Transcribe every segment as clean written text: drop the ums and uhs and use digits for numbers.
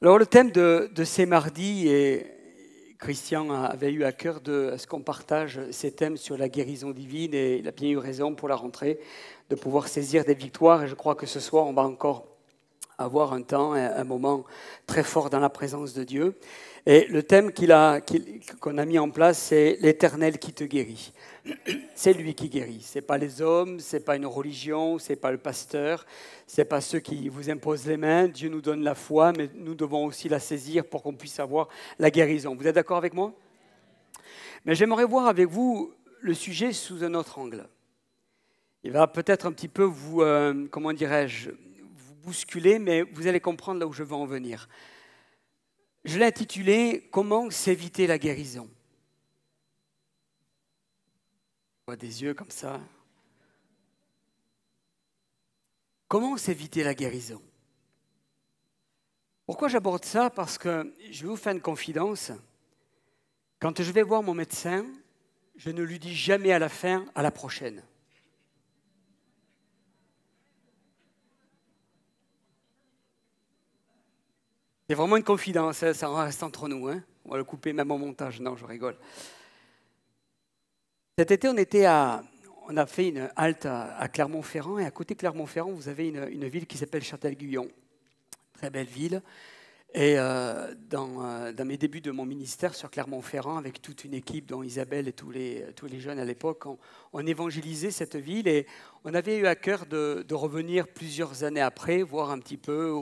Alors le thème de ces mardis, et Christian avait eu à cœur de ce qu'on partage ces thèmes sur la guérison divine, et il a bien eu raison pour la rentrée de pouvoir saisir des victoires. Et je crois que ce soir, on va encore avoir un temps, un moment très fort dans la présence de Dieu. Et le thème qu'on a mis en place, c'est l'Éternel qui te guérit. C'est lui qui guérit. C'est pas les hommes, c'est pas une religion, c'est pas le pasteur, c'est pas ceux qui vous imposent les mains. Dieu nous donne la foi, mais nous devons aussi la saisir pour qu'on puisse avoir la guérison. Vous êtes d'accord avec moi? Mais j'aimerais voir avec vous le sujet sous un autre angle. Il va peut-être un petit peu vous, comment dirais-je, vous bousculer, mais vous allez comprendre là où je veux en venir. Je l'ai intitulé « Comment s'éviter la guérison ?» On voit des yeux comme ça. Comment s'éviter la guérison? Pourquoi j'aborde ça? Parce que je vais vous faire une confidence. Quand je vais voir mon médecin, je ne lui dis jamais à la fin « à la prochaine ». C'est vraiment une confidence, hein, ça reste entre nous. Hein. On va le couper même au montage. Non, je rigole. Cet été, on a fait une halte à Clermont-Ferrand. Et à côté de Clermont-Ferrand, vous avez une ville qui s'appelle Châtel-Guyon. Très belle ville. Et dans mes débuts de mon ministère sur Clermont-Ferrand, avec toute une équipe, dont Isabelle et tous les jeunes à l'époque, on évangélisait cette ville. Et on avait eu à cœur de revenir plusieurs années après, voir un petit peu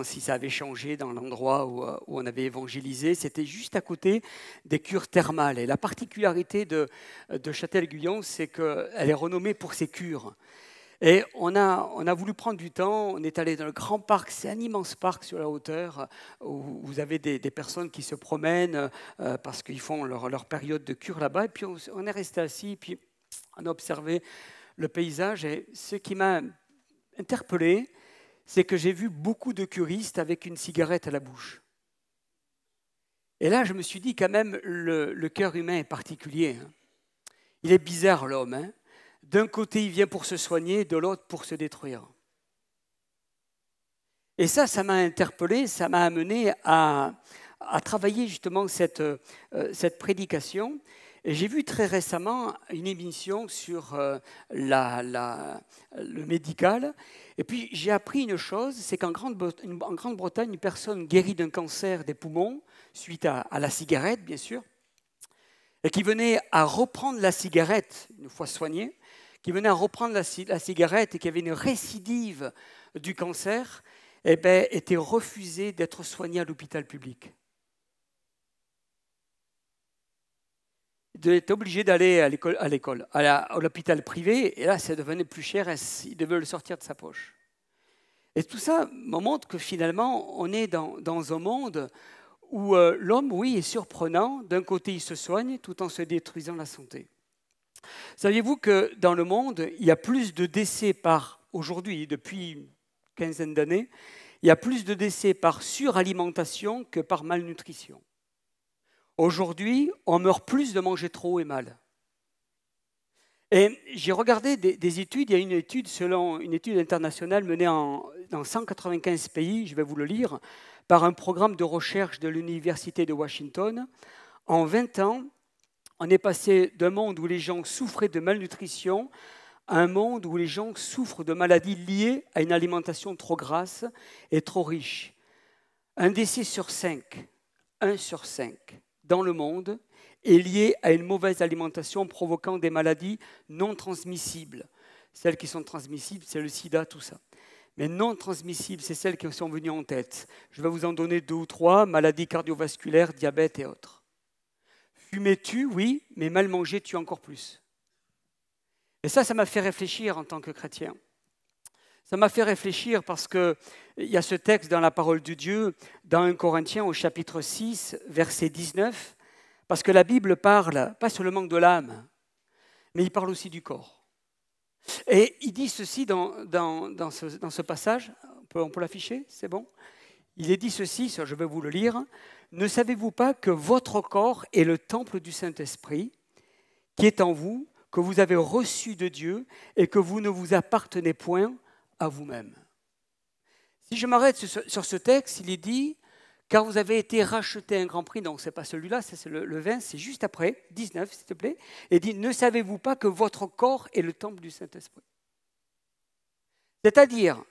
si ça avait changé dans l'endroit où on avait évangélisé. C'était juste à côté des cures thermales. Et la particularité de Châtel-Guyon, c'est qu'elle est renommée pour ses cures. Et on a voulu prendre du temps, on est allé dans le grand parc, c'est un immense parc sur la hauteur, où vous avez des personnes qui se promènent parce qu'ils font leur période de cure là-bas. Et puis on est resté assis, puis on a observé le paysage. Et ce qui m'a interpellé, c'est que j'ai vu beaucoup de curistes avec une cigarette à la bouche. Et là, je me suis dit quand même, le cœur humain est particulier. Hein. Il est bizarre, l'homme, hein. D'un côté, il vient pour se soigner, de l'autre, pour se détruire. Et ça m'a interpellé, ça m'a amené à travailler justement cette prédication. Et j'ai vu très récemment une émission sur le médical. Et puis, j'ai appris une chose, c'est qu'en Grande-Bretagne, une personne guérie d'un cancer des poumons, suite à la cigarette, bien sûr, et qui venait à reprendre la cigarette, une fois soignée, qui venait à reprendre la cigarette et qui avait une récidive du cancer, était refusé d'être soigné à l'hôpital public. Il était obligé d'aller à l'hôpital privé, et là, ça devenait plus cher, et il devait le sortir de sa poche. Et tout ça me montre que finalement, on est dans un monde où l'homme, oui, est surprenant. D'un côté, il se soigne tout en se détruisant la santé. Saviez-vous que dans le monde, il y a plus de décès aujourd'hui, depuis une quinzaine d'années, il y a plus de décès par suralimentation que par malnutrition. Aujourd'hui, on meurt plus de manger trop et mal. Et j'ai regardé des études, il y a une étude selon une étude internationale menée dans 195 pays, je vais vous le lire, par un programme de recherche de l'Université de Washington. En 20 ans, on est passé d'un monde où les gens souffraient de malnutrition à un monde où les gens souffrent de maladies liées à une alimentation trop grasse et trop riche. Un décès sur 5, 1 sur 5 dans le monde est lié à une mauvaise alimentation provoquant des maladies non transmissibles. Celles qui sont transmissibles, c'est le sida, tout ça. Mais non transmissibles, c'est celles qui sont venues en tête. Je vais vous en donner 2 ou 3, maladies cardiovasculaires, diabète et autres. Fumer tue, oui, mais mal manger tue encore plus. Et ça m'a fait réfléchir en tant que chrétien. Ça m'a fait réfléchir parce qu'il y a ce texte dans la parole de Dieu, dans 1 Corinthiens au chapitre 6, verset 19, parce que la Bible parle pas seulement de l'âme, mais il parle aussi du corps. Et il dit ceci dans ce passage, on peut l'afficher, c'est bon? Il est dit ceci, je vais vous le lire. « Ne savez-vous pas que votre corps est le temple du Saint-Esprit qui est en vous, que vous avez reçu de Dieu et que vous ne vous appartenez point à vous-même » Si je m'arrête sur ce texte, il est dit car vous avez été rachetés à un grand prix. Donc, ce n'est pas celui-là, c'est le 20, c'est juste après, 19, s'il te plaît. Et dit, ne savez-vous pas que votre corps est le temple du Saint-Esprit? C'est-à-dire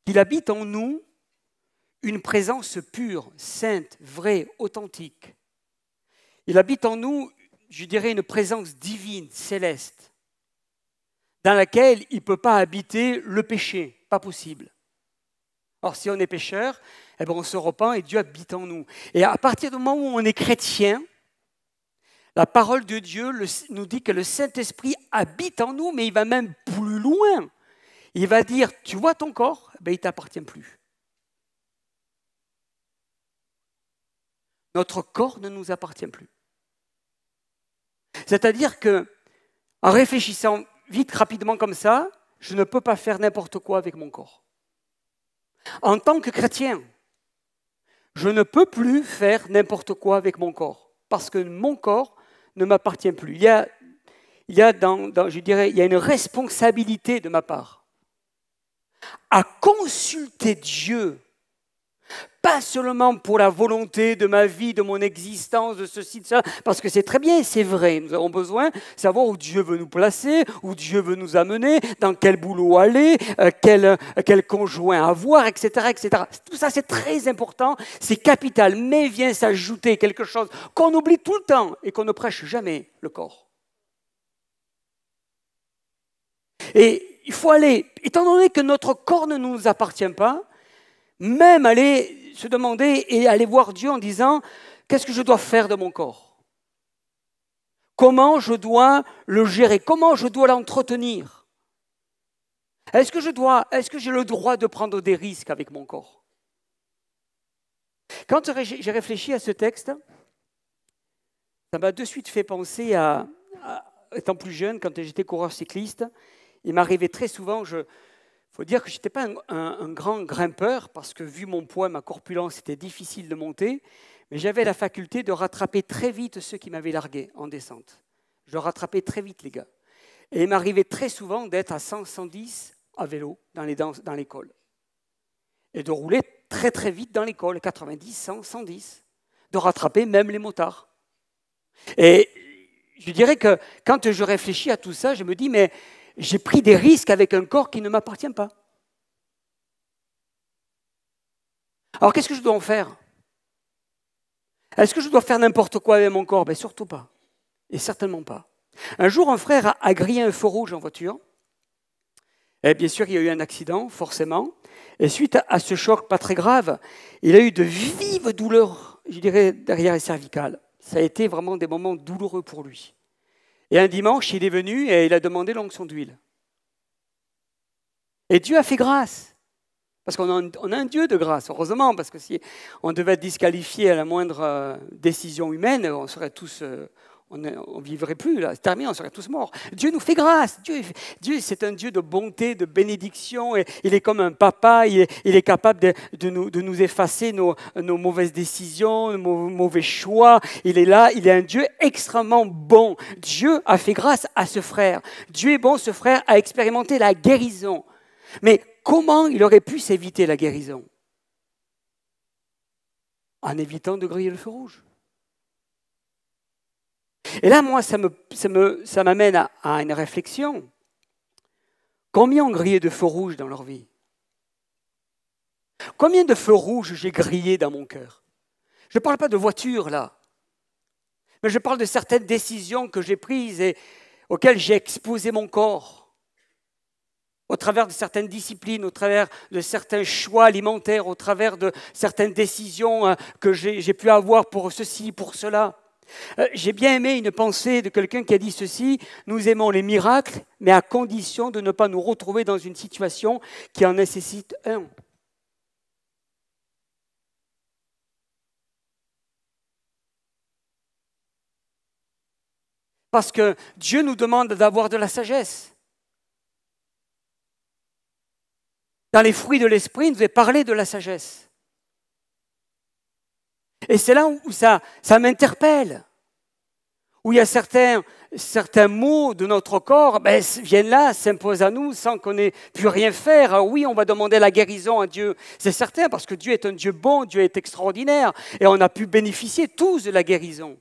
qu'il habite en nous une présence pure, sainte, vraie, authentique. Il habite en nous, je dirais, une présence divine, céleste, dans laquelle il ne peut pas habiter le péché, pas possible. Or, si on est pécheur, eh bien, on se repent et Dieu habite en nous. Et à partir du moment où on est chrétien, la parole de Dieu nous dit que le Saint-Esprit habite en nous, mais il va même plus loin. Il va dire, tu vois ton corps, ben, il ne t'appartient plus. Notre corps ne nous appartient plus. C'est-à-dire que, en réfléchissant vite, rapidement comme ça, je ne peux pas faire n'importe quoi avec mon corps. En tant que chrétien, je ne peux plus faire n'importe quoi avec mon corps, parce que mon corps ne m'appartient plus. Il y a une responsabilité de ma part à consulter Dieu, pas seulement pour la volonté de ma vie, de mon existence, de ceci, de ça, parce que c'est très bien, c'est vrai. Nous avons besoin de savoir où Dieu veut nous placer, où Dieu veut nous amener, dans quel boulot aller, quel conjoint avoir, etc., etc. Tout ça, c'est très important, c'est capital, mais vient s'ajouter quelque chose qu'on oublie tout le temps et qu'on ne prêche jamais, le corps. Et il faut aller, étant donné que notre corps ne nous appartient pas, même aller se demander et aller voir Dieu en disant « Qu'est-ce que je dois faire de mon corps? Comment je dois le gérer? Comment je dois l'entretenir? Est-ce que j'ai le droit de prendre des risques avec mon corps ?» Quand j'ai réfléchi à ce texte, ça m'a de suite fait penser étant plus jeune, quand j'étais coureur cycliste, il m'arrivait très souvent, il faut dire que je n'étais pas un grand grimpeur, parce que vu mon poids, ma corpulence, c'était difficile de monter, mais j'avais la faculté de rattraper très vite ceux qui m'avaient largué en descente. Je rattrapais très vite les gars. Et il m'arrivait très souvent d'être à 100, 110 à vélo dans l'école. Et de rouler très très vite dans l'école, 90, 100, 110. De rattraper même les motards. Et je dirais que quand je réfléchis à tout ça, je me dis, mais j'ai pris des risques avec un corps qui ne m'appartient pas. Alors, qu'est-ce que je dois en faire? Est-ce que je dois faire n'importe quoi avec mon corps? Bien, surtout pas. Et certainement pas. Un jour, un frère a grillé un feu rouge en voiture. Et bien sûr, il y a eu un accident, forcément. Et suite à ce choc pas très grave, il a eu de vives douleurs, je dirais, derrière les cervicales. Ça a été vraiment des moments douloureux pour lui. Et un dimanche, il est venu et il a demandé l'onction d'huile. Et Dieu a fait grâce. Parce qu'on a un Dieu de grâce, heureusement, parce que si on devait être disqualifié à la moindre décision humaine, on serait tous, on ne vivrait plus, là, c'est terminé, on serait tous morts. Dieu nous fait grâce. Dieu, c'est un Dieu de bonté, de bénédiction. Et il est comme un papa, il est capable de nous effacer nos mauvaises décisions, nos mauvais choix. Il est là, il est un Dieu extrêmement bon. Dieu a fait grâce à ce frère. Dieu est bon, ce frère a expérimenté la guérison. Mais comment il aurait pu s'éviter la guérison? En évitant de griller le feu rouge. Et là, moi, ça m'amène à une réflexion. Combien ont grillé de feux rouges dans leur vie? Combien de feux rouges j'ai grillé dans mon cœur? Je ne parle pas de voiture, là. Mais je parle de certaines décisions que j'ai prises et auxquelles j'ai exposé mon corps. Au travers de certaines disciplines, au travers de certains choix alimentaires, au travers de certaines décisions que j'ai pu avoir pour ceci, pour cela. J'ai bien aimé une pensée de quelqu'un qui a dit ceci: nous aimons les miracles, mais à condition de ne pas nous retrouver dans une situation qui en nécessite un. Parce que Dieu nous demande d'avoir de la sagesse. Dans les fruits de l'esprit, il nous est parlé de la sagesse. Et c'est là où ça m'interpelle. où il y a certains maux de notre corps viennent là, s'imposent à nous sans qu'on ait pu rien faire. Alors oui, on va demander la guérison à Dieu, c'est certain, parce que Dieu est un Dieu bon, Dieu est extraordinaire, et on a pu bénéficier tous de la guérison.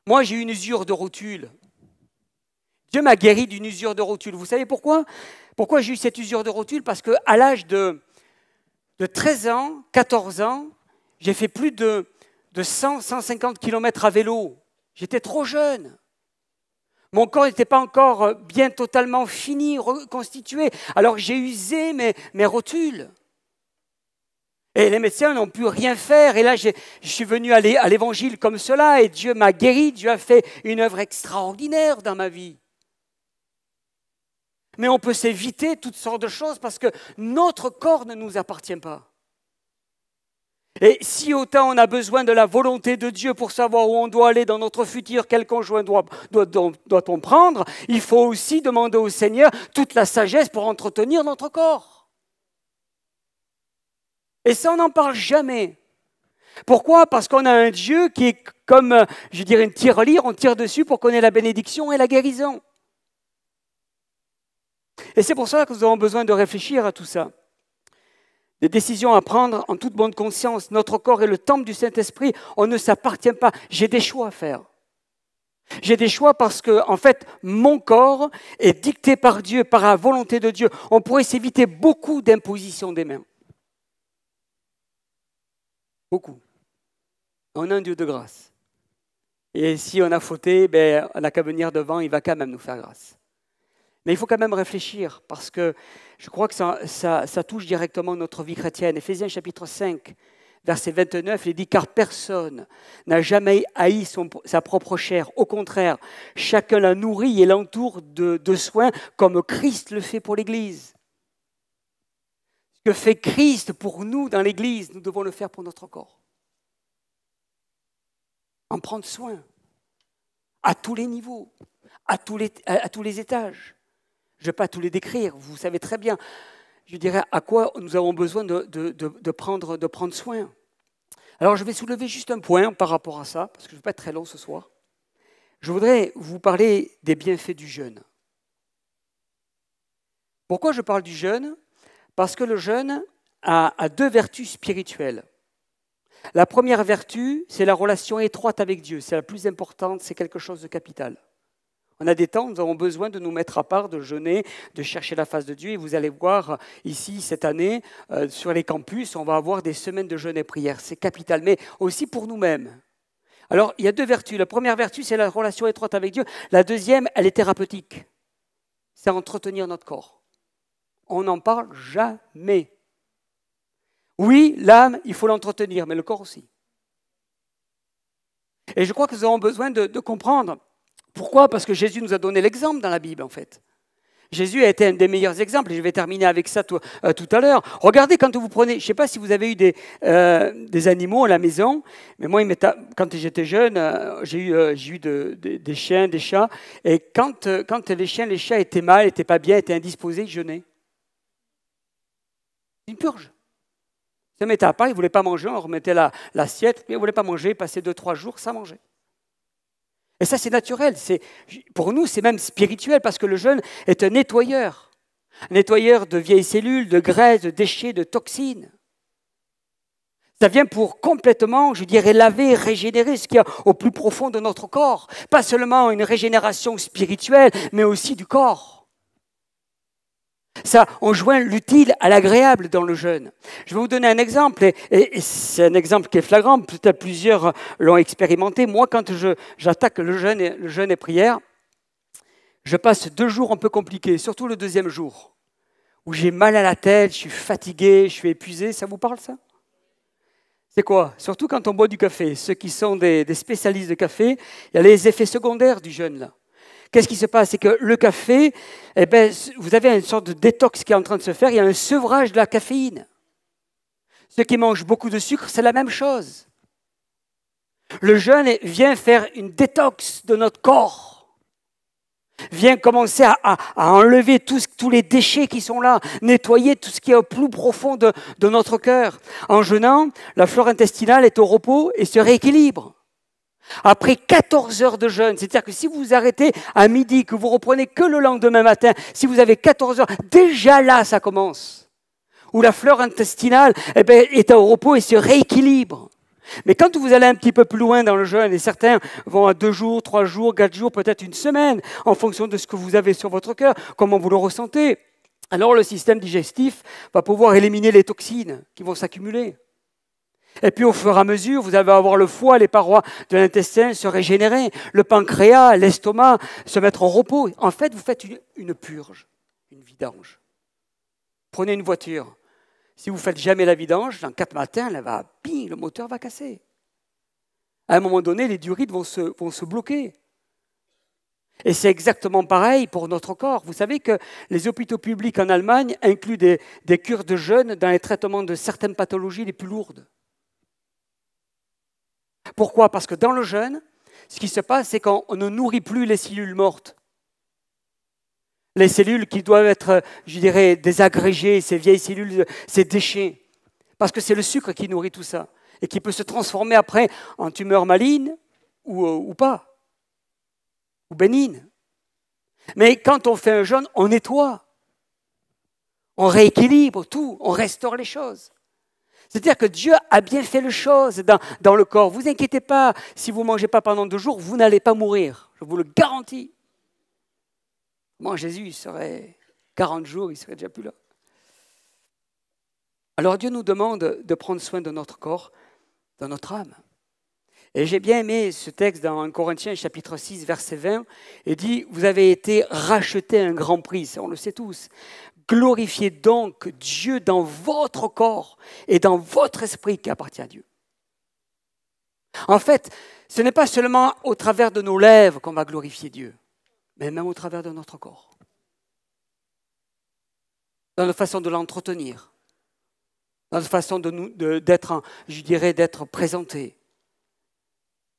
Moi, j'ai eu une usure de rotule. Dieu m'a guéri d'une usure de rotule. Vous savez pourquoi? Pourquoi j'ai eu cette usure de rotule? Parce qu'à l'âge de 13 ans, 14 ans, j'ai fait plus de 100, 150 km à vélo. J'étais trop jeune. Mon corps n'était pas encore bien totalement fini, reconstitué. Alors j'ai usé mes rotules. Et les médecins n'ont pu rien faire. Et là, je suis venu à l'évangile comme cela. Et Dieu m'a guéri. Dieu a fait une œuvre extraordinaire dans ma vie. Mais on peut s'éviter toutes sortes de choses parce que notre corps ne nous appartient pas. Et si autant on a besoin de la volonté de Dieu pour savoir où on doit aller dans notre futur, quel conjoint doit-on prendre, il faut aussi demander au Seigneur toute la sagesse pour entretenir notre corps. Et ça, on n'en parle jamais. Pourquoi? Parce qu'on a un Dieu qui est comme, je dirais, une tirelire, on tire dessus pour qu'on ait la bénédiction et la guérison. Et c'est pour ça que nous avons besoin de réfléchir à tout ça. Des décisions à prendre en toute bonne conscience. Notre corps est le temple du Saint-Esprit. On ne s'appartient pas. J'ai des choix à faire. J'ai des choix parce que, en fait, mon corps est dicté par Dieu, par la volonté de Dieu. On pourrait s'éviter beaucoup d'impositions des mains. Beaucoup. On a un Dieu de grâce. Et si on a fauté, on n'a qu'à venir devant, il va quand même nous faire grâce. Mais il faut quand même réfléchir, parce que je crois que ça touche directement notre vie chrétienne. Éphésiens chapitre 5, verset 29, il dit « Car personne n'a jamais haï sa propre chair. Au contraire, chacun la nourrit et l'entoure de soins, comme Christ le fait pour l'Église. » Ce que fait Christ pour nous dans l'Église, nous devons le faire pour notre corps. En prendre soin, à tous les niveaux, à tous les étages. Je ne vais pas tous les décrire, vous savez très bien, je dirais, à quoi nous avons besoin de prendre soin. Alors, je vais soulever juste un point par rapport à ça, parce que je ne vais pas être très long ce soir. Je voudrais vous parler des bienfaits du jeûne. Pourquoi je parle du jeûne? Parce que le jeûne a deux vertus spirituelles. La première vertu, c'est la relation étroite avec Dieu. C'est la plus importante, c'est quelque chose de capital. On a des temps où nous avons besoin de nous mettre à part, de jeûner, de chercher la face de Dieu. Et vous allez voir ici, cette année, sur les campus, on va avoir des semaines de jeûne et prière. C'est capital, mais aussi pour nous-mêmes. Alors, il y a deux vertus. La première vertu, c'est la relation étroite avec Dieu. La deuxième, elle est thérapeutique. C'est entretenir notre corps. On n'en parle jamais. Oui, l'âme, il faut l'entretenir, mais le corps aussi. Et je crois que nous avons besoin de comprendre. Pourquoi? Parce que Jésus nous a donné l'exemple dans la Bible, en fait. Jésus a été un des meilleurs exemples, et je vais terminer avec ça tout à l'heure. Regardez, quand vous prenez, je ne sais pas si vous avez eu des animaux à la maison, mais moi, quand j'étais jeune, j'ai eu des chiens, des chats, et quand les chiens, les chats étaient mal, n'étaient pas bien, étaient indisposés, ils jeûnaient. Une purge. Ils se mettaient à part, ils ne voulaient pas manger, on remettait l'assiette, mais ils ne voulaient pas manger, passer 2-3 jours sans manger. Et ça, c'est naturel. Pour nous, c'est même spirituel parce que le jeûne est un nettoyeur. Un nettoyeur de vieilles cellules, de graisses, de déchets, de toxines. Ça vient pour complètement, je dirais, laver, régénérer ce qu'il y a au plus profond de notre corps. Pas seulement une régénération spirituelle, mais aussi du corps. Ça, on joint l'utile à l'agréable dans le jeûne. Je vais vous donner un exemple, et c'est un exemple qui est flagrant, peut-être plusieurs l'ont expérimenté. Moi, quand j'attaque le jeûne et prière, je passe 2 jours un peu compliqués, surtout le 2e jour, où j'ai mal à la tête, je suis fatigué, je suis épuisé. Ça vous parle, ça? C'est quoi? Surtout quand on boit du café. Ceux qui sont des spécialistes de café, il y a les effets secondaires du jeûne, là. Qu'est-ce qui se passe? C'est que le café, vous avez une sorte de détox qui est en train de se faire. Il y a un sevrage de la caféine. Ceux qui mangent beaucoup de sucre, c'est la même chose. Le jeûne vient faire une détox de notre corps. Vient commencer à enlever tous les déchets qui sont là, nettoyer tout ce qui est au plus profond de notre cœur. En jeûnant, la flore intestinale est au repos et se rééquilibre. Après 14 heures de jeûne, c'est-à-dire que si vous vous arrêtez à midi, que vous reprenez que le lendemain matin, si vous avez 14 heures, déjà là, ça commence. Où la flore intestinale est au repos et se rééquilibre. Mais quand vous allez un petit peu plus loin dans le jeûne, et certains vont à 2 jours, 3 jours, 4 jours, peut-être une semaine, en fonction de ce que vous avez sur votre cœur, comment vous le ressentez, alors le système digestif va pouvoir éliminer les toxines qui vont s'accumuler. Et puis au fur et à mesure, vous allez avoir le foie, les parois de l'intestin se régénérer, le pancréas, l'estomac se mettre en repos. En fait, vous faites une purge, une vidange. Prenez une voiture. Si vous ne faites jamais la vidange, dans 4 matins, le moteur va casser. À un moment donné, les diurites vont se bloquer. Et c'est exactement pareil pour notre corps. Vous savez que les hôpitaux publics en Allemagne incluent des cures de jeûne dans les traitements de certaines pathologies les plus lourdes. Pourquoi? Parce que dans le jeûne, ce qui se passe, c'est qu'on ne nourrit plus les cellules mortes. Les cellules qui doivent être, je dirais, désagrégées, ces vieilles cellules, ces déchets. Parce que c'est le sucre qui nourrit tout ça. Et qui peut se transformer après en tumeur maligne ou pas. Ou bénigne. Mais quand on fait un jeûne, on nettoie. On rééquilibre tout. On restaure les choses. C'est-à-dire que Dieu a bien fait les choses dans le corps. Vous inquiétez pas, si vous ne mangez pas pendant 2 jours, vous n'allez pas mourir. Je vous le garantis. Moi, Jésus, il serait 40 jours, il serait déjà plus là. Alors Dieu nous demande de prendre soin de notre corps, de notre âme. Et j'ai bien aimé ce texte dans 1 Corinthiens chapitre 6, verset 20, et dit, vous avez été rachetés à un grand prix, ça on le sait tous. Glorifiez donc Dieu dans votre corps et dans votre esprit qui appartient à Dieu. En fait, ce n'est pas seulement au travers de nos lèvres qu'on va glorifier Dieu, mais même au travers de notre corps. Dans la façon de l'entretenir, dans la façon d'être, je dirais, d'être présenté,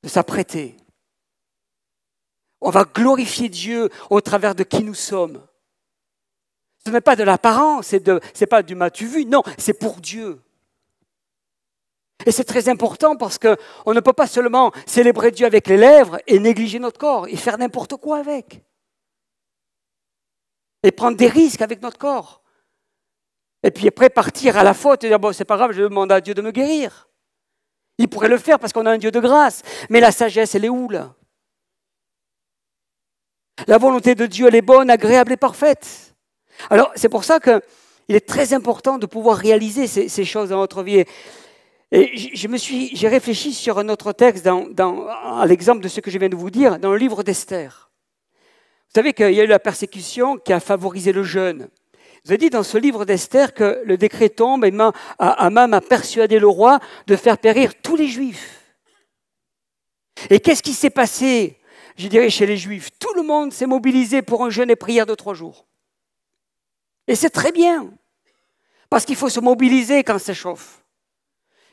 de s'apprêter. On va glorifier Dieu au travers de qui nous sommes. Ce n'est pas de l'apparence, c'est pas du m'as-tu vu, non, c'est pour Dieu. Et c'est très important parce qu'on ne peut pas seulement célébrer Dieu avec les lèvres et négliger notre corps et faire n'importe quoi avec. Et prendre des risques avec notre corps. Et puis après partir à la faute et dire, bon, c'est pas grave, je demande à Dieu de me guérir. Il pourrait le faire parce qu'on a un Dieu de grâce. Mais la sagesse, elle est où là? La volonté de Dieu, elle est bonne, agréable et parfaite. Alors, c'est pour ça qu'il est très important de pouvoir réaliser ces choses dans notre vie. Et j'ai réfléchi sur un autre texte, à l'exemple de ce que je viens de vous dire, dans le livre d'Esther. Vous savez qu'il y a eu la persécution qui a favorisé le jeûne. Vous avez dit dans ce livre d'Esther que le décret tombe et Haman a persuadé le roi de faire périr tous les Juifs. Et qu'est-ce qui s'est passé, je dirais, chez les Juifs? Tout le monde s'est mobilisé pour un jeûne et prière de 3 jours. Et c'est très bien, parce qu'il faut se mobiliser quand ça chauffe.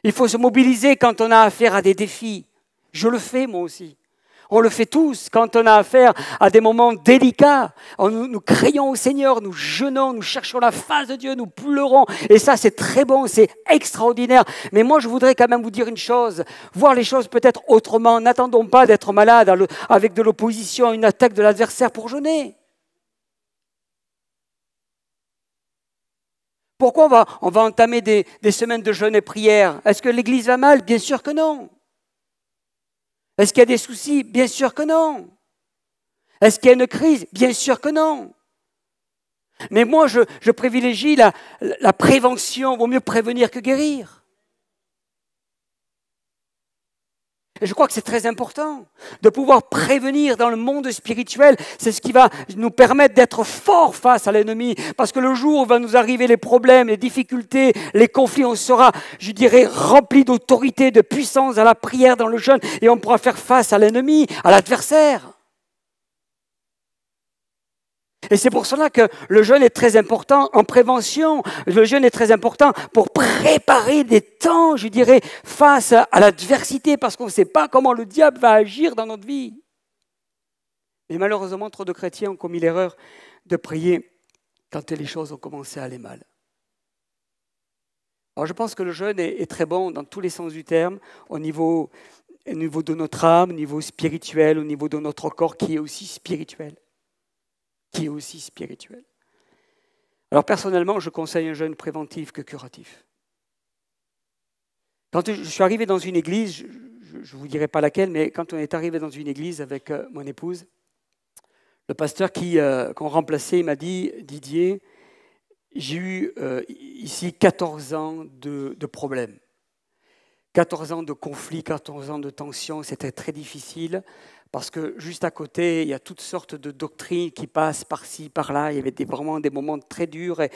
Il faut se mobiliser quand on a affaire à des défis. Je le fais moi aussi. On le fait tous quand on a affaire à des moments délicats. Nous crions au Seigneur, nous jeûnons, nous cherchons la face de Dieu, nous pleurons. Et ça, c'est très bon, c'est extraordinaire. Mais moi, je voudrais quand même vous dire une chose. Voir les choses peut-être autrement. N'attendons pas d'être malade avec de l'opposition, une attaque de l'adversaire pour jeûner. Pourquoi on va entamer des semaines de jeûne et prière? Est-ce que l'Église va mal? Bien sûr que non. Est-ce qu'il y a des soucis? Bien sûr que non. Est-ce qu'il y a une crise? Bien sûr que non. Mais moi, je privilégie la prévention. Vaut mieux prévenir que guérir. Et je crois que c'est très important de pouvoir prévenir dans le monde spirituel. C'est ce qui va nous permettre d'être forts face à l'ennemi. Parce que le jour où va nous arriver les problèmes, les difficultés, les conflits, on sera, je dirais, rempli d'autorité, de puissance dans la prière, dans le jeûne. Et on pourra faire face à l'ennemi, à l'adversaire. Et c'est pour cela que le jeûne est très important en prévention. Le jeûne est très important pour préparer des temps, je dirais, face à l'adversité, parce qu'on ne sait pas comment le diable va agir dans notre vie. Mais malheureusement, trop de chrétiens ont commis l'erreur de prier quand les choses ont commencé à aller mal. Alors je pense que le jeûne est très bon dans tous les sens du terme, au niveau au niveau de notre âme, au niveau spirituel, au niveau de notre corps qui est aussi spirituel. Qui est aussi spirituel. Alors personnellement, je conseille un jeûne préventif que curatif. Quand je suis arrivé dans une église, je ne vous dirai pas laquelle, mais quand on est arrivé dans une église avec mon épouse, le pasteur qu'on remplaçait m'a dit, Didier, j'ai eu ici 14 ans de problèmes. 14 ans de conflits, 14 ans de tensions, c'était très difficile parce que juste à côté, il y a toutes sortes de doctrines qui passent par-ci, par-là. Il y avait vraiment des moments très durs et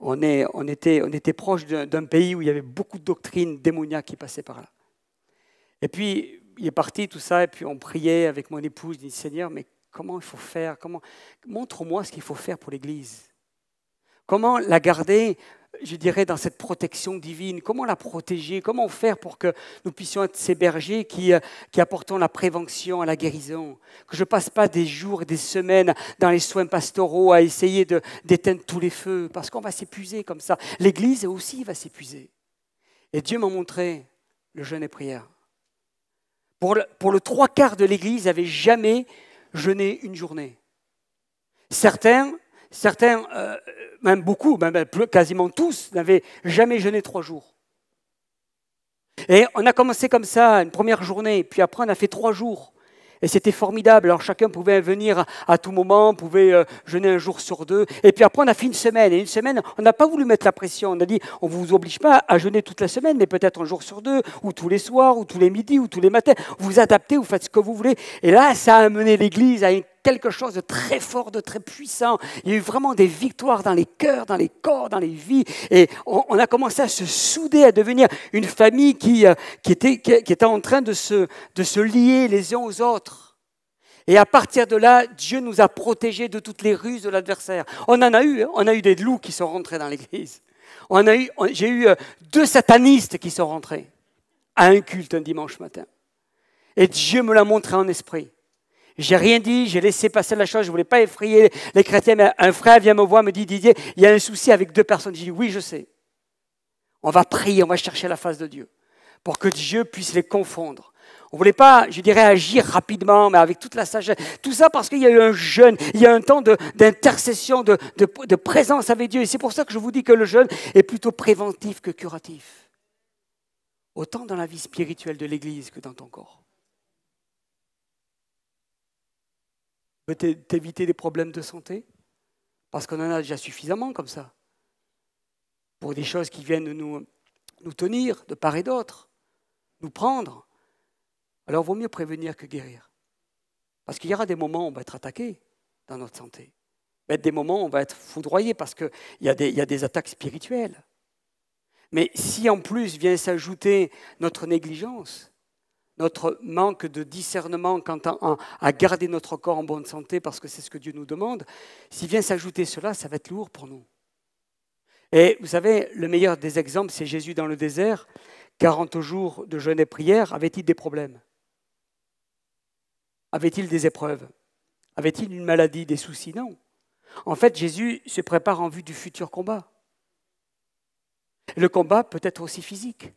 on était proche d'un pays où il y avait beaucoup de doctrines démoniaques qui passaient par là. Et puis, il est parti tout ça et puis on priait avec mon épouse, je dis Seigneur, mais comment il faut faire? Montre-moi ce qu'il faut faire pour l'Église. Comment la garder, je dirais, dans cette protection divine? Comment la protéger? Comment faire pour que nous puissions être ces bergers qui apportons la prévention à la guérison? Que je ne passe pas des jours et des semaines dans les soins pastoraux à essayer d'éteindre tous les feux, parce qu'on va s'épuiser comme ça. L'Église aussi va s'épuiser. Et Dieu m'a montré le jeûne et prière. Pour le 3/4 de l'Église, n'avaient jamais jeûné une journée. Certains, même beaucoup, même quasiment tous, n'avaient jamais jeûné 3 jours. Et on a commencé comme ça, une première journée, puis après on a fait 3 jours. Et c'était formidable. Alors chacun pouvait venir à tout moment, pouvait jeûner un jour sur 2. Et puis après on a fait une semaine. Et une semaine, on n'a pas voulu mettre la pression. On a dit, on ne vous oblige pas à jeûner toute la semaine, mais peut-être un jour sur 2, ou tous les soirs, ou tous les midis, ou tous les matins. Vous adaptez, vous faites ce que vous voulez. Et là, ça a amené l'Église à quelque chose de très fort, de très puissant. Il y a eu vraiment des victoires dans les cœurs, dans les corps, dans les vies. Et on a commencé à se souder, à devenir une famille qui était en train de se lier les uns aux autres. Et à partir de là, Dieu nous a protégés de toutes les ruses de l'adversaire. On a eu des loups qui sont rentrés dans l'église. J'ai eu 2 satanistes qui sont rentrés à un culte un dimanche matin. Et Dieu me l'a montré en esprit. J'ai rien dit, j'ai laissé passer la chose, je ne voulais pas effrayer les chrétiens, mais un frère vient me voir, me dit, Didier, il y a un souci avec 2 personnes. J'ai dit, oui, je sais. On va prier, on va chercher la face de Dieu pour que Dieu puisse les confondre. On ne voulait pas, je dirais, agir rapidement, mais avec toute la sagesse. Tout ça parce qu'il y a eu un jeûne, il y a un temps d'intercession, de présence avec Dieu. Et c'est pour ça que je vous dis que le jeûne est plutôt préventif que curatif. Autant dans la vie spirituelle de l'Église que dans ton corps. Peut t'éviter des problèmes de santé, parce qu'on en a déjà suffisamment comme ça, pour des choses qui viennent nous tenir de part et d'autre, nous prendre. Alors, il vaut mieux prévenir que guérir. Parce qu'il y aura des moments où on va être attaqué dans notre santé. Il va y avoir des moments où on va être foudroyé parce qu'il y a des attaques spirituelles. Mais si en plus vient s'ajouter notre négligence, notre manque de discernement quant à garder notre corps en bonne santé, parce que c'est ce que Dieu nous demande, s'il vient s'ajouter cela, ça va être lourd pour nous. Et vous savez, le meilleur des exemples, c'est Jésus dans le désert. 40 jours de jeûne et prière, avait-il des problèmes? Avait-il des épreuves? Avait-il une maladie, des soucis? Non. En fait, Jésus se prépare en vue du futur combat. Le combat peut être aussi physique.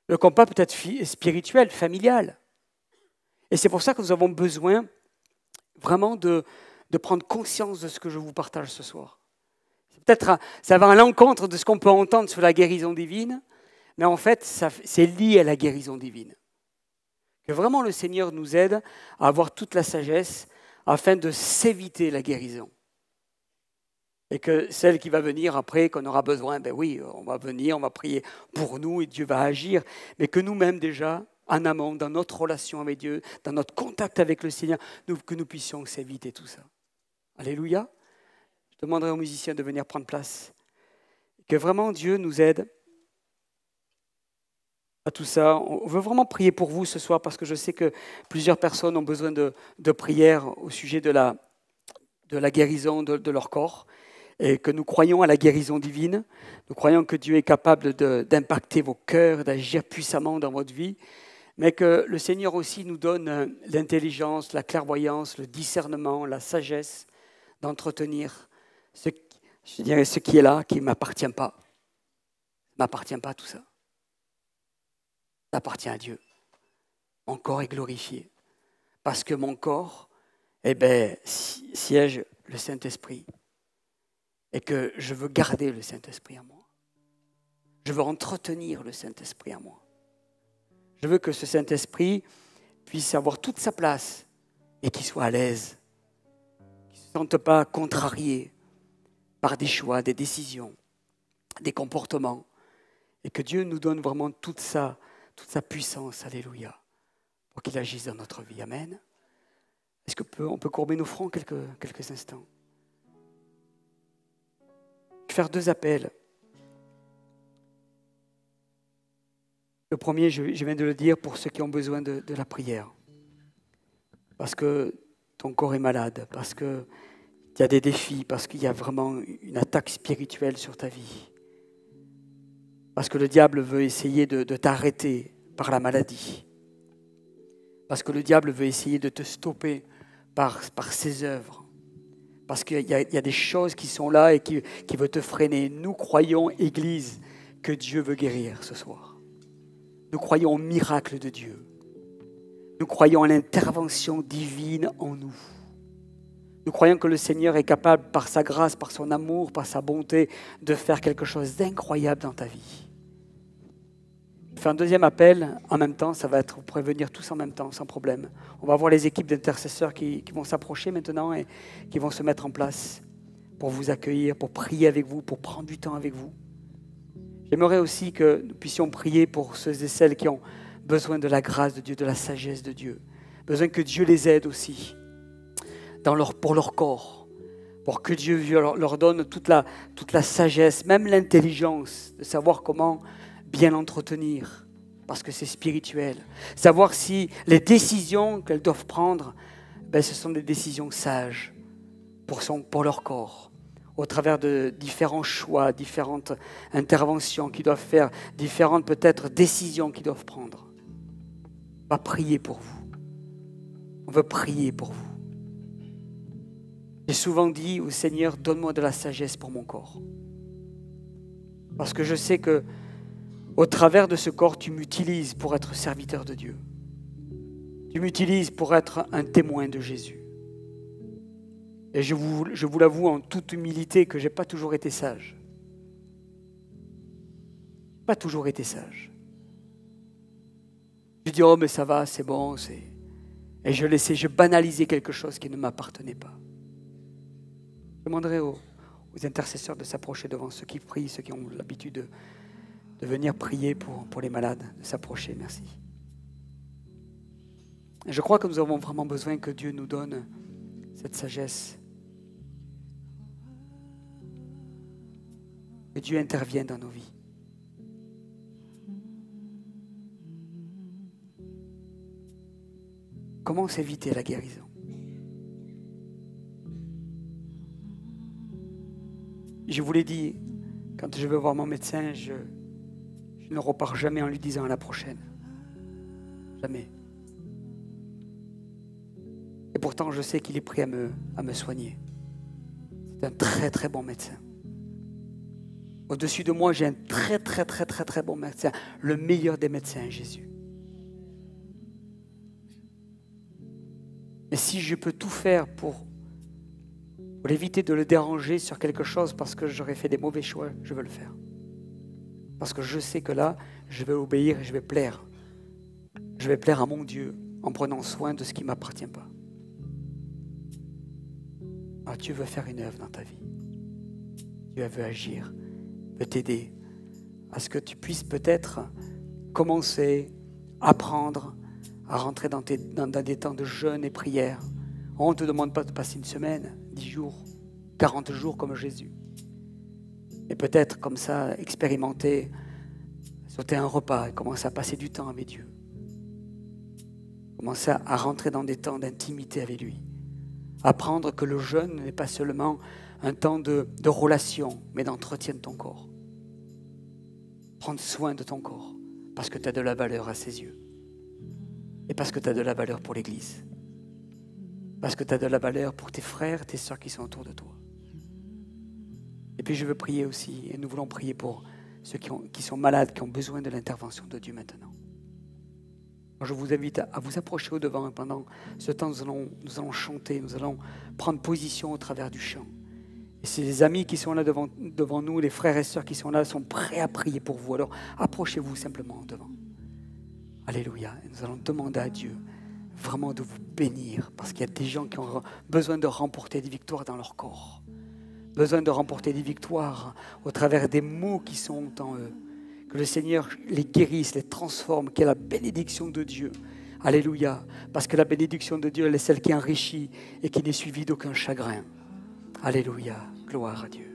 Le combat peut être spirituel, familial. Et c'est pour ça que nous avons besoin vraiment de prendre conscience de ce que je vous partage ce soir. Peut-être ça va à l'encontre de ce qu'on peut entendre sur la guérison divine, mais en fait, c'est lié à la guérison divine. Que vraiment le Seigneur nous aide à avoir toute la sagesse afin de s'éviter la guérison. Et que celle qui va venir après, qu'on aura besoin, ben oui, on va venir, on va prier pour nous et Dieu va agir. Mais que nous-mêmes déjà, en amont, dans notre relation avec Dieu, dans notre contact avec le Seigneur, que nous puissions s'éviter tout ça. Alléluia. Je demanderai aux musiciens de venir prendre place. Que vraiment Dieu nous aide à tout ça. On veut vraiment prier pour vous ce soir parce que je sais que plusieurs personnes ont besoin de prière au sujet de la guérison de leur corps et que nous croyons à la guérison divine. Nous croyons que Dieu est capable d'impacter vos cœurs, d'agir puissamment dans votre vie, mais que le Seigneur aussi nous donne l'intelligence, la clairvoyance, le discernement, la sagesse d'entretenir ce qui est là, qui ne m'appartient pas. Ça ne m'appartient pas tout ça. Ça appartient à Dieu. Mon corps est glorifié. Parce que mon corps, siège le Saint-Esprit. Et que je veux garder le Saint-Esprit en moi. Je veux entretenir le Saint-Esprit en moi. Je veux que ce Saint-Esprit puisse avoir toute sa place et qu'il soit à l'aise. Qu'il ne se sente pas contrarié par des choix, des décisions, des comportements. Et que Dieu nous donne vraiment toute sa puissance, alléluia, pour qu'il agisse dans notre vie. Amen. Est-ce qu'on peut courber nos fronts quelques instants? Je vais faire 2 appels. Le premier, je viens de le dire, pour ceux qui ont besoin de la prière. Parce que ton corps est malade, parce qu'il y a des défis, parce qu'il y a vraiment une attaque spirituelle sur ta vie. Parce que le diable veut essayer de t'arrêter par la maladie. Parce que le diable veut essayer de te stopper par ses œuvres. Parce qu'il y a des choses qui sont là et qui veulent te freiner. Nous croyons, Église, que Dieu veut guérir ce soir. Nous croyons au miracle de Dieu. Nous croyons à l'intervention divine en nous. Nous croyons que le Seigneur est capable, par sa grâce, par son amour, par sa bonté, de faire quelque chose d'incroyable dans ta vie. Je fais un 2e appel en même temps, ça va être, vous pourrez venir tous en même temps, sans problème. On va voir les équipes d'intercesseurs qui vont s'approcher maintenant et qui vont se mettre en place pour vous accueillir, pour prier avec vous, pour prendre du temps avec vous. J'aimerais aussi que nous puissions prier pour ceux et celles qui ont besoin de la grâce de Dieu, de la sagesse de Dieu. Besoin que Dieu les aide aussi pour leur corps, pour que Dieu leur donne toute la sagesse, même l'intelligence de savoir comment bien l'entretenir, parce que c'est spirituel. Savoir si les décisions qu'elles doivent prendre, ce sont des décisions sages pour leur corps, au travers de différents choix, différentes interventions qu'ils doivent faire, différentes peut-être décisions qu'ils doivent prendre. On va prier pour vous. On veut prier pour vous. J'ai souvent dit au Seigneur, donne-moi de la sagesse pour mon corps. Parce que je sais que au travers de ce corps, tu m'utilises pour être serviteur de Dieu. Tu m'utilises pour être un témoin de Jésus. Et je vous l'avoue en toute humilité que je n'ai pas toujours été sage. Pas toujours été sage. Je dis, oh mais ça va, c'est bon. Et je banalisais quelque chose qui ne m'appartenait pas. Je demanderai aux intercesseurs de s'approcher devant ceux qui prient, ceux qui ont l'habitude de venir prier pour les malades, de s'approcher. Merci. Et je crois que nous avons vraiment besoin que Dieu nous donne cette sagesse. Que Dieu intervienne dans nos vies. Comment éviter la guérison? Je vous l'ai dit, quand je veux voir mon médecin, je ne repars jamais en lui disant à la prochaine. Jamais. Et pourtant, je sais qu'il est prêt à me soigner. C'est un très très bon médecin. Au-dessus de moi, j'ai un très très très très très bon médecin. Le meilleur des médecins, Jésus. Et si je peux tout faire pour éviter de le déranger sur quelque chose parce que j'aurais fait des mauvais choix, je veux le faire. Parce que je sais que là, je vais obéir et je vais plaire. Je vais plaire à mon Dieu en prenant soin de ce qui ne m'appartient pas. Alors, Dieu veut faire une œuvre dans ta vie. Dieu veut agir, veut t'aider à ce que tu puisses peut-être commencer, apprendre à rentrer dans des temps de jeûne et prière. On ne te demande pas de passer une semaine, 10 jours, 40 jours comme Jésus. Et peut-être comme ça, expérimenter, sauter un repas et commencer à passer du temps avec Dieu. Commencer à rentrer dans des temps d'intimité avec lui. Apprendre que le jeûne n'est pas seulement un temps de relation, mais d'entretien de ton corps. Prendre soin de ton corps, parce que tu as de la valeur à ses yeux. Et parce que tu as de la valeur pour l'Église. Parce que tu as de la valeur pour tes frères, tes sœurs qui sont autour de toi. Et puis je veux prier aussi, et nous voulons prier pour ceux qui sont malades, qui ont besoin de l'intervention de Dieu maintenant. Alors, je vous invite à vous approcher au devant. Et pendant ce temps, nous allons chanter, nous allons prendre position au travers du chant. Et si les amis qui sont là devant nous, les frères et sœurs qui sont là, sont prêts à prier pour vous, alors approchez-vous simplement au devant. Alléluia. Et nous allons demander à Dieu vraiment de vous bénir, parce qu'il y a des gens qui ont besoin de remporter des victoires dans leur corps, besoin de remporter des victoires au travers des mots qui sont en eux. Que le Seigneur les guérisse, les transforme, qu'il y ait la bénédiction de Dieu. Alléluia. Parce que la bénédiction de Dieu, elle est celle qui enrichit et qui n'est suivie d'aucun chagrin. Alléluia. Gloire à Dieu.